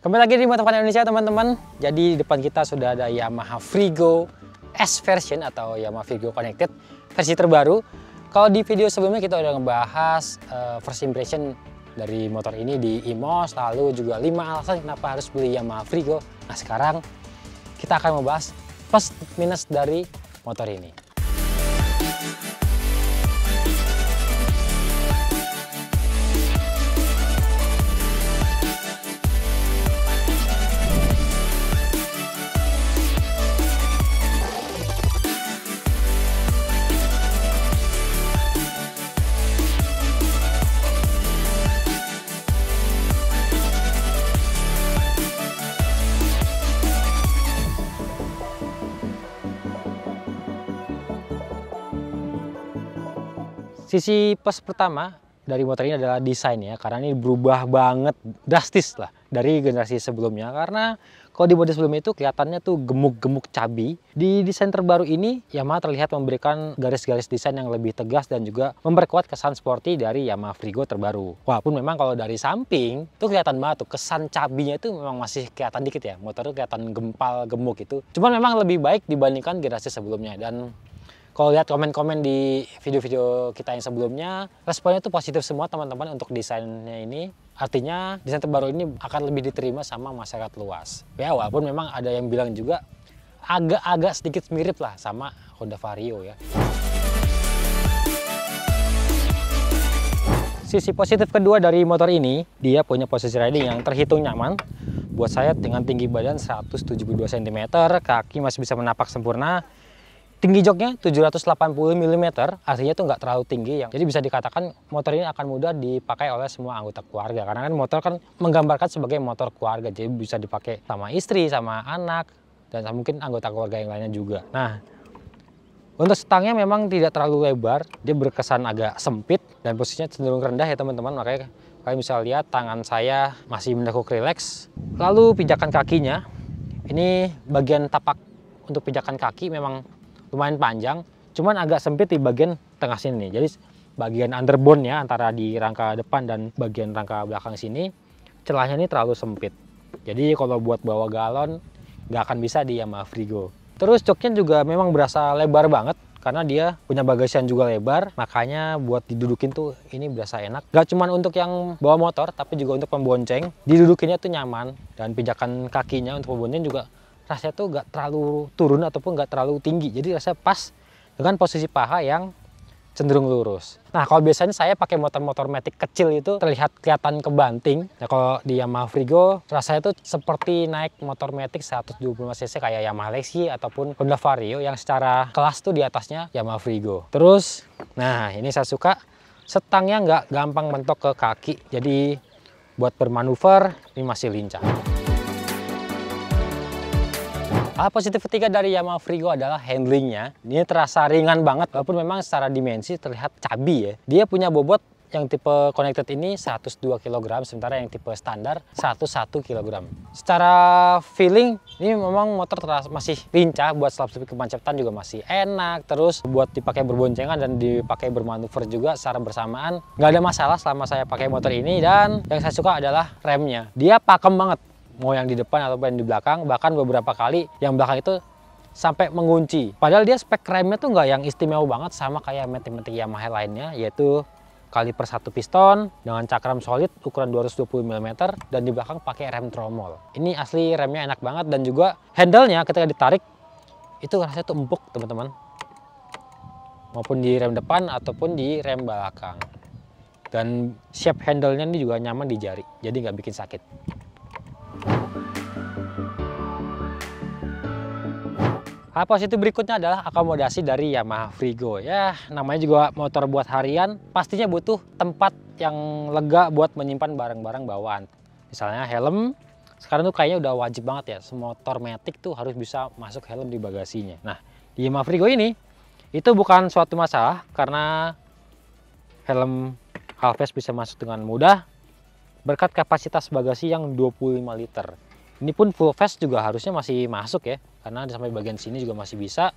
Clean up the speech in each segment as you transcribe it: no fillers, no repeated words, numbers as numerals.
Kembali lagi di Motovani Indonesia teman-teman. Jadi di depan kita sudah ada Yamaha Frigo S version atau Yamaha Frigo Connected versi terbaru. Kalau di video sebelumnya kita udah ngebahas first impression dari motor ini di IMOS, lalu juga 5 alasan kenapa harus beli Yamaha Frigo. Nah sekarang kita akan membahas plus minus dari motor ini. Sisi plus pertama dari motor ini adalah desainnya, karena ini berubah banget drastis lah dari generasi sebelumnya. Karena kalau di model sebelumnya itu kelihatannya tuh gemuk-gemuk cabi. Di desain terbaru ini Yamaha terlihat memberikan garis-garis desain yang lebih tegas dan juga memperkuat kesan sporty dari Yamaha Frigo terbaru. Walaupun memang kalau dari samping tuh kelihatan banget tuh kesan cabinya itu memang masih kelihatan dikit ya. Motor tuh kelihatan gempal, gemuk itu. Cuman memang lebih baik dibandingkan generasi sebelumnya. Dan kalau lihat komen-komen di video-video kita yang sebelumnya, responnya tuh positif semua teman-teman untuk desainnya ini. Artinya desain terbaru ini akan lebih diterima sama masyarakat luas. Ya walaupun memang ada yang bilang juga agak-agak sedikit mirip lah sama Honda Vario ya. Sisi positif kedua dari motor ini, dia punya posisi riding yang terhitung nyaman. Buat saya dengan tinggi badan 172 cm, kaki masih bisa menapak sempurna. Tinggi joknya 780 mm, artinya itu nggak terlalu tinggi. Jadi bisa dikatakan motor ini akan mudah dipakai oleh semua anggota keluarga. Karena kan motor kan menggambarkan sebagai motor keluarga, jadi bisa dipakai sama istri, sama anak, dan mungkin anggota keluarga yang lainnya juga. Nah, untuk stangnya memang tidak terlalu lebar, dia berkesan agak sempit dan posisinya cenderung rendah ya teman-teman. Makanya kalian bisa lihat tangan saya masih menekuk rileks. Lalu pijakan kakinya, ini bagian tapak untuk pijakan kaki memang lumayan panjang, cuman agak sempit di bagian tengah sini. Jadi bagian underbone-nya antara di rangka depan dan bagian rangka belakang sini, celahnya ini terlalu sempit. Jadi kalau buat bawa galon nggak akan bisa di Yamaha Frigo. Terus joknya juga memang berasa lebar banget karena dia punya bagasian juga lebar, makanya buat didudukin tuh ini berasa enak. Gak cuman untuk yang bawa motor, tapi juga untuk pembonceng. Didudukinnya tuh nyaman, dan pijakan kakinya untuk pembonceng juga rasanya tuh nggak terlalu turun ataupun nggak terlalu tinggi, jadi rasanya pas dengan posisi paha yang cenderung lurus. Nah kalau biasanya saya pakai motor-motor matic kecil itu terlihat kelihatan kebanting. Nah kalau di Yamaha Frigo rasanya tuh seperti naik motor matic 125 cc kayak Yamaha Lexi ataupun Honda Vario yang secara kelas tuh di atasnya Yamaha Frigo. Terus, nah ini saya suka setangnya nggak gampang mentok ke kaki, jadi buat bermanuver ini masih lincah. Hal positif ketiga dari Yamaha Frigo adalah handlingnya. Ini terasa ringan banget, walaupun memang secara dimensi terlihat cabi ya. Dia punya bobot yang tipe connected ini 102 kg, sementara yang tipe standar 101 kg. Secara feeling, ini memang motor masih lincah, buat slap-slip kemancetan juga masih enak. Terus buat dipakai berboncengan dan dipakai bermanuver juga secara bersamaan, nggak ada masalah selama saya pakai motor ini. Dan yang saya suka adalah remnya. Dia pakem banget. Mau yang di depan ataupun yang di belakang, bahkan beberapa kali yang belakang itu sampai mengunci. Padahal dia spek remnya tuh nggak yang istimewa banget sama kayak metik-metik Yamaha lainnya, yaitu kaliper 1 piston dengan cakram solid ukuran 220 mm dan di belakang pakai rem tromol. Ini asli remnya enak banget, dan juga handle-nya ketika ditarik itu rasanya tuh empuk teman-teman. Maupun di rem depan ataupun di rem belakang. Dan shape handle-nya ini juga nyaman di jari, jadi nggak bikin sakit. Hal positif berikutnya adalah akomodasi dari Yamaha Frigo. Ya, namanya juga motor buat harian, pastinya butuh tempat yang lega buat menyimpan barang-barang bawaan. Misalnya helm, sekarang tuh kayaknya udah wajib banget ya, semua motor matic tuh harus bisa masuk helm di bagasinya. Nah, di Yamaha Frigo ini, itu bukan suatu masalah karena helm half face bisa masuk dengan mudah berkat kapasitas bagasi yang 25 liter. Ini pun full face juga harusnya masih masuk ya, karena sampai bagian sini juga masih bisa.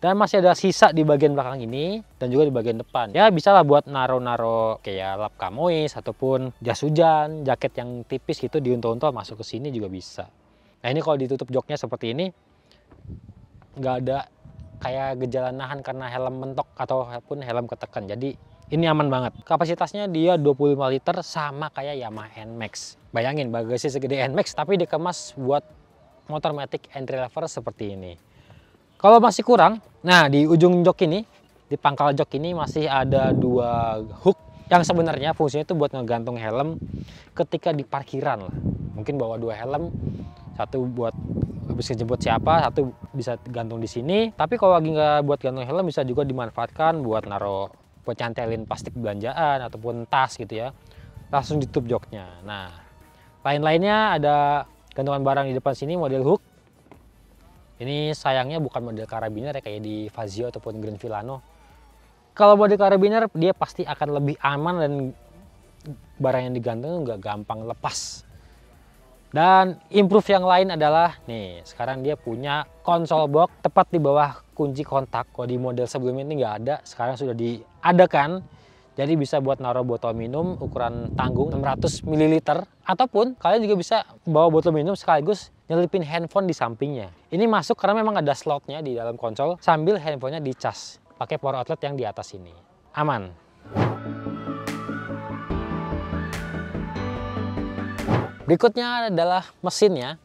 Dan masih ada sisa di bagian belakang ini dan juga di bagian depan. Ya bisa lah buat naro-naro kayak lap kamois ataupun jas hujan, jaket yang tipis gitu diuntul-untul masuk ke sini juga bisa. Nah ini kalau ditutup joknya seperti ini, nggak ada kayak gejala nahan karena helm mentok ataupun helm ketekan. Jadi ini aman banget. Kapasitasnya dia 25 liter sama kayak Yamaha NMAX. Bayangin bagasi segede NMAX tapi dikemas buat motor matic entry level seperti ini. Kalau masih kurang, nah di ujung jok ini, di pangkal jok ini masih ada 2 hook yang sebenarnya fungsinya itu buat ngegantung helm ketika di parkiran lah. Mungkin bawa 2 helm, satu buat habis ngejemput siapa, satu bisa gantung di sini. Tapi kalau lagi nggak buat gantung helm bisa juga dimanfaatkan buat naro, buat nyantelin plastik belanjaan ataupun tas gitu ya. Langsung ditutup joknya. Nah, lain-lainnya ada gantungan barang di depan sini model hook. Ini sayangnya bukan model karabiner ya kayak di Fazio ataupun Grand Villano. Kalau model karabiner dia pasti akan lebih aman dan barang yang digantung nggak gampang lepas. Dan improve yang lain adalah nih sekarang dia punya konsol box tepat di bawah kunci kontak. Kalau di model sebelumnya ini nggak ada, sekarang sudah diadakan. Jadi bisa buat naruh botol minum ukuran tanggung 600 ml. Ataupun kalian juga bisa bawa botol minum sekaligus nyelipin handphone di sampingnya. Ini masuk karena memang ada slotnya di dalam konsol sambil handphonenya dicas pakai power outlet yang di atas ini. Aman. Berikutnya adalah mesinnya.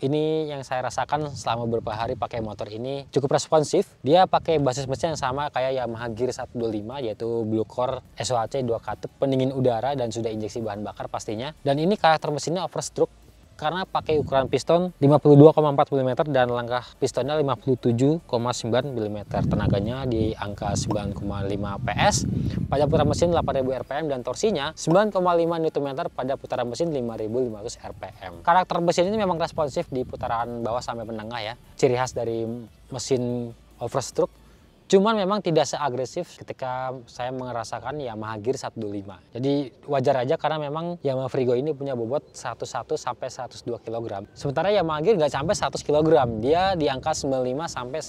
Ini yang saya rasakan selama beberapa hari pakai motor ini cukup responsif. Dia pakai basis mesin yang sama kayak Yamaha Gear 125 yaitu Blue Core SOHC 2 katup pendingin udara dan sudah injeksi bahan bakar pastinya. Dan ini karakter mesinnya overstroke karena pakai ukuran piston 52,4 mm dan langkah pistonnya 57,9 mm. Tenaganya di angka 9,5 PS pada putaran mesin 8000 rpm dan torsinya 9,5 Nm pada putaran mesin 5500 rpm. Karakter mesin ini memang responsif di putaran bawah sampai menengah ya. Ciri khas dari mesin overstroke. Cuman memang tidak seagresif ketika saya merasakan Yamaha Gear 125. Jadi wajar aja karena memang Yamaha Frigo ini punya bobot 101 sampai 102 kg. Sementara Yamaha Gear nggak sampai 100 kg. Dia di angka 95 sampai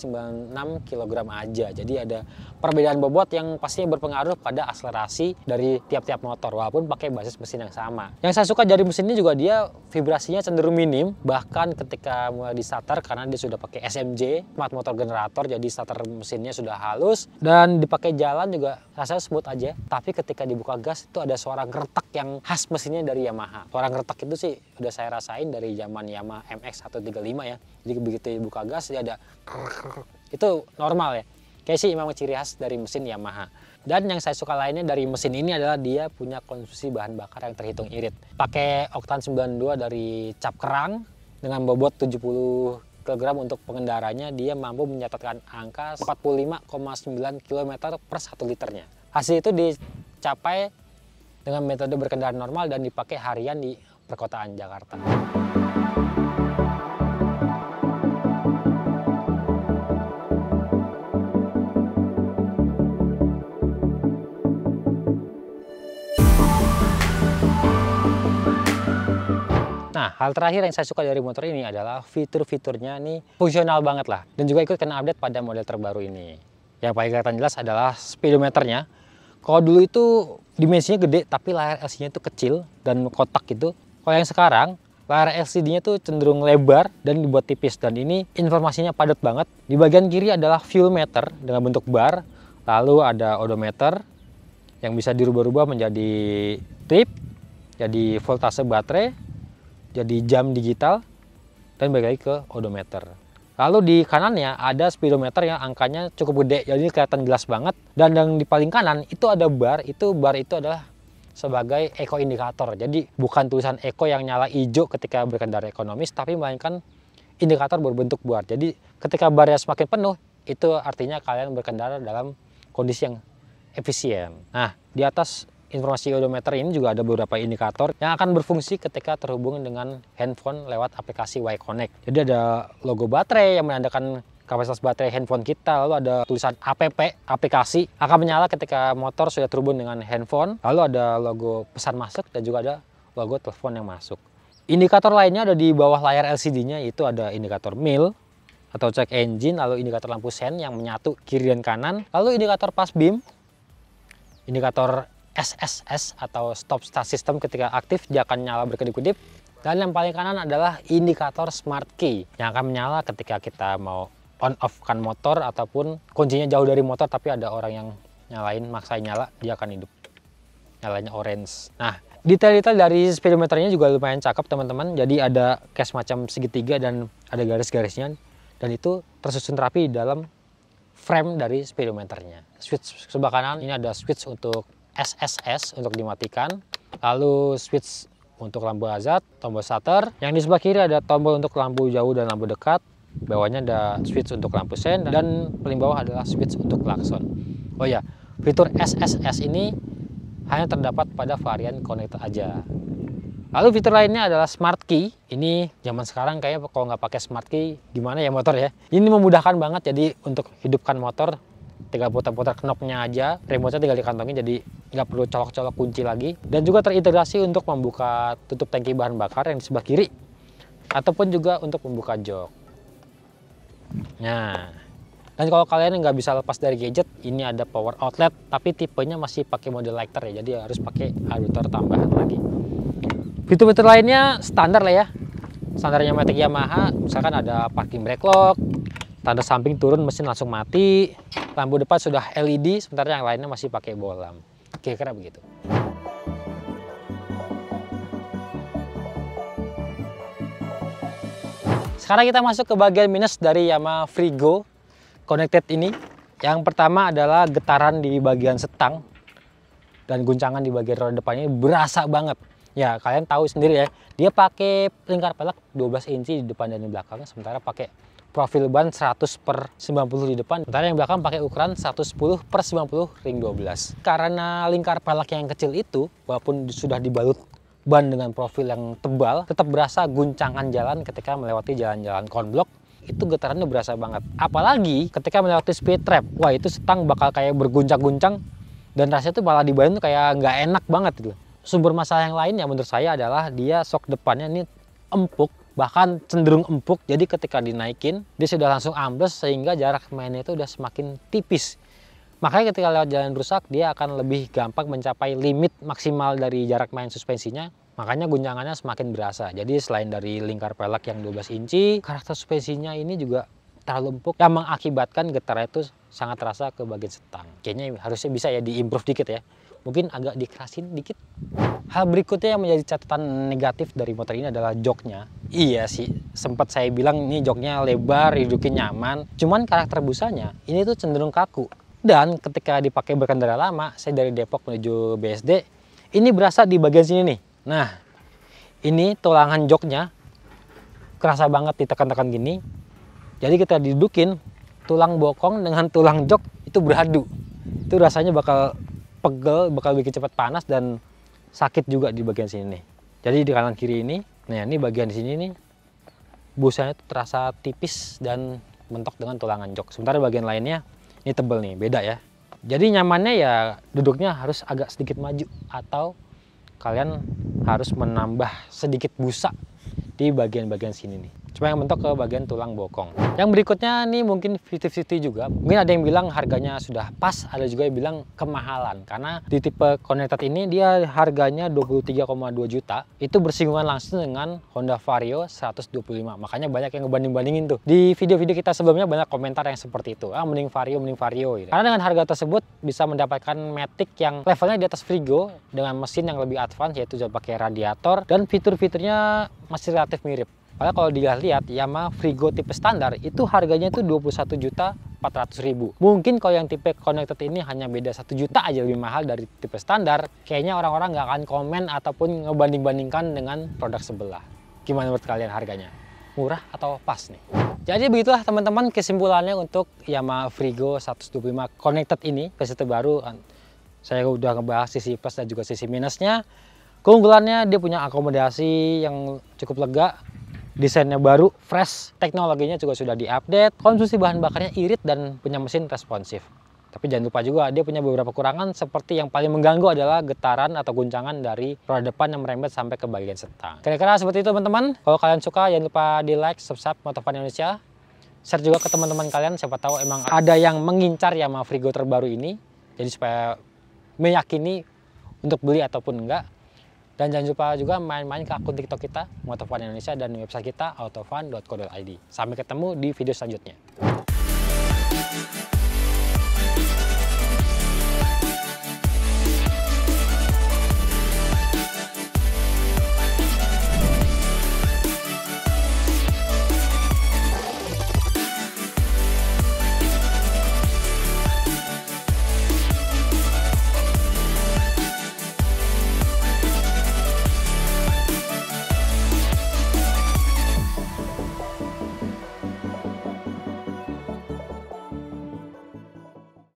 96 kg aja. Jadi ada perbedaan bobot yang pastinya berpengaruh pada akselerasi dari tiap-tiap motor walaupun pakai basis mesin yang sama. Yang saya suka dari mesin ini juga dia vibrasinya cenderung minim bahkan ketika mulai di starter karena dia sudah pakai SMJ, smart motor generator, jadi starter mesinnya sudah halus dan dipakai jalan juga rasanya smooth aja. Tapi ketika dibuka gas itu ada suara geretak yang khas mesinnya dari Yamaha. Suara geretak itu sih udah saya rasain dari zaman Yamaha MX-135 ya. Jadi begitu dibuka gas dia ada itu normal ya. Kayak sih memang ciri khas dari mesin Yamaha. Dan yang saya suka lainnya dari mesin ini adalah dia punya konsumsi bahan bakar yang terhitung irit. Pakai oktan 92 dari cap kerang dengan bobot 70 kg untuk pengendaranya, dia mampu mencatatkan angka 45,9 km per 1 liternya. Hasil itu dicapai dengan metode berkendara normal dan dipakai harian di perkotaan Jakarta. Nah, hal terakhir yang saya suka dari motor ini adalah fitur-fiturnya nih fungsional banget lah. Dan juga ikut kena update pada model terbaru ini. Yang paling kelihatan jelas adalah speedometernya. Kalau dulu itu dimensinya gede tapi layar LCD-nya itu kecil dan kotak gitu. Kalau yang sekarang layar LCD-nya tuh cenderung lebar dan dibuat tipis. Dan ini informasinya padat banget. Di bagian kiri adalah fuel meter dengan bentuk bar. Lalu ada odometer yang bisa dirubah-rubah menjadi trip, jadi voltase baterai, jadi jam digital, dan balik lagi ke odometer. Lalu di kanannya ada speedometer yang angkanya cukup gede, jadi kelihatan jelas banget. Dan yang di paling kanan itu ada bar, itu adalah sebagai eco indikator. Jadi bukan tulisan eco yang nyala hijau ketika berkendara ekonomis, tapi melainkan indikator berbentuk bar. Jadi ketika barnya semakin penuh, itu artinya kalian berkendara dalam kondisi yang efisien. Nah, di atas informasi odometer ini juga ada beberapa indikator yang akan berfungsi ketika terhubung dengan handphone lewat aplikasi Y-Connect. Jadi ada logo baterai yang menandakan kapasitas baterai handphone kita, lalu ada tulisan APP, aplikasi, akan menyala ketika motor sudah terhubung dengan handphone, lalu ada logo pesan masuk dan juga ada logo telepon yang masuk. Indikator lainnya ada di bawah layar LCD-nya, yaitu ada indikator mil, atau cek engine, lalu indikator lampu sen yang menyatu kiri dan kanan, lalu indikator pass beam, indikator SSS atau stop start system ketika aktif dia akan nyala berkedip-kedip, dan yang paling kanan adalah indikator smart key yang akan menyala ketika kita mau on off kan motor ataupun kuncinya jauh dari motor tapi ada orang yang nyalain, maksain nyala, dia akan hidup, nyalanya orange. Nah, detail-detail dari speedometernya juga lumayan cakep teman-teman. Jadi ada kayak semacam segitiga dan ada garis-garisnya, dan itu tersusun rapi di dalam frame dari speedometernya. Switch sebelah kanan ini ada switch untuk SSS untuk dimatikan, lalu switch untuk lampu hazard, tombol starter. Yang di sebelah kiri ada tombol untuk lampu jauh dan lampu dekat. Bawahnya ada switch untuk lampu sen, dan paling bawah adalah switch untuk klakson. Oh ya, fitur SSS ini hanya terdapat pada varian connected aja. Lalu fitur lainnya adalah smart key. Ini zaman sekarang kayaknya kalau nggak pakai smart key gimana ya motor ya. Ini memudahkan banget, jadi untuk hidupkan motor tinggal putar-putar knopnya aja, remote-nya tinggal dikantongin, jadi nggak perlu colok-colok kunci lagi. Dan juga terintegrasi untuk membuka tutup tangki bahan bakar yang di sebelah kiri, ataupun juga untuk membuka jok. Nah, dan kalau kalian nggak bisa lepas dari gadget, ini ada power outlet, tapi tipenya masih pakai mode lighter ya, jadi harus pakai adaptor tambahan lagi. Fitur-fitur lainnya standar lah ya, standarnya Matic Yamaha. Misalkan ada parking brake lock, tanda samping turun mesin langsung mati, lampu depan sudah LED, sementara yang lainnya masih pakai bolam. Kira-kira begitu. Sekarang kita masuk ke bagian minus dari Yamaha Frigo Connected ini. Yang pertama adalah getaran di bagian setang dan guncangan di bagian roda depannya berasa banget. Ya, kalian tahu sendiri ya, dia pakai lingkar pelek 12 inci di depan dan di belakang, sementara pakai profil ban 100/90 di depan, sementara yang belakang pakai ukuran 110/90 ring 12. Karena lingkar pelek yang kecil itu, walaupun sudah dibalut ban dengan profil yang tebal, tetap berasa guncangan jalan ketika melewati jalan-jalan konblok. Itu getarannya berasa banget. Apalagi ketika melewati speed trap, wah itu setang bakal kayak berguncang-guncang, dan rasanya tuh malah di ban tuh kayak nggak enak banget gitu. Sumber masalah yang lain yang menurut saya adalah dia sok depannya ini empuk, bahkan cenderung empuk. Jadi ketika dinaikin dia sudah langsung ambles, sehingga jarak mainnya itu udah semakin tipis. Makanya ketika lewat jalan rusak dia akan lebih gampang mencapai limit maksimal dari jarak main suspensinya. Makanya guncangannya semakin berasa. Jadi selain dari lingkar pelek yang 12 inci, karakter suspensinya ini juga terlalu empuk yang mengakibatkan getarnya itu sangat terasa ke bagian setang. Kayaknya harusnya bisa ya diimprove dikit ya. Mungkin agak dikerasin dikit. Hal berikutnya yang menjadi catatan negatif dari motor ini adalah joknya. Iya sih, sempat saya bilang ini joknya lebar, duduknya nyaman. Cuman karakter busanya ini tuh cenderung kaku. Dan ketika dipakai berkendara lama, saya dari Depok menuju BSD, ini berasa di bagian sini nih. Nah, ini tulangan joknya kerasa banget ditekan-tekan gini. Jadi kita didudukin, tulang bokong dengan tulang jok itu beradu. Itu rasanya bakal pegel, bakal bikin cepat panas dan sakit juga di bagian sini nih. Jadi di kanan kiri ini, nah ini bagian di sini nih, busanya itu terasa tipis dan mentok dengan tulangan jok. Sementara bagian lainnya ini tebel nih, beda ya. Jadi nyamannya ya duduknya harus agak sedikit maju, atau kalian harus menambah sedikit busa di bagian-bagian sini nih. Cuma yang mentok ke bagian tulang bokong. Yang berikutnya nih mungkin 50-50 juga. Mungkin ada yang bilang harganya sudah pas, ada juga yang bilang kemahalan. Karena di tipe connected ini dia harganya 23,2 juta. Itu bersinggungan langsung dengan Honda Vario 125. Makanya banyak yang ngebanding-bandingin tuh. Di video-video kita sebelumnya banyak komentar yang seperti itu. Ah, mending Vario gitu. Karena dengan harga tersebut bisa mendapatkan Matic yang levelnya di atas Frigo dengan mesin yang lebih advance, yaitu sudah pakai radiator dan fitur-fiturnya masih relatif mirip. Padahal kalau dilihat Yamaha Frigo tipe standar itu harganya itu 21.400.000. Mungkin kalau yang tipe connected ini hanya beda 1 juta aja lebih mahal dari tipe standar. Kayaknya orang-orang nggak akan komen ataupun ngebanding-bandingkan dengan produk sebelah. Gimana menurut kalian harganya? Murah atau pas nih? Jadi begitulah teman-teman kesimpulannya untuk Yamaha Frigo 125 connected ini, versi terbaru. Saya udah ngebahas sisi plus dan juga sisi minusnya. Keunggulannya dia punya akomodasi yang cukup lega. Desainnya baru, fresh, teknologinya juga sudah diupdate, konsumsi bahan bakarnya irit dan punya mesin responsif. Tapi jangan lupa juga dia punya beberapa kekurangan, seperti yang paling mengganggu adalah getaran atau guncangan dari roda depan yang merembet sampai ke bagian setang. Kira-kira seperti itu teman-teman. Kalau kalian suka jangan lupa di like, subscribe Motovun Indonesia. share juga ke teman-teman kalian, siapa tahu emang ada yang mengincar Yamaha Frigo terbaru ini, jadi supaya meyakini untuk beli ataupun enggak. Dan jangan lupa juga main-main ke akun TikTok kita Motovun Indonesia dan website kita autofun.co.id. Sampai ketemu di video selanjutnya.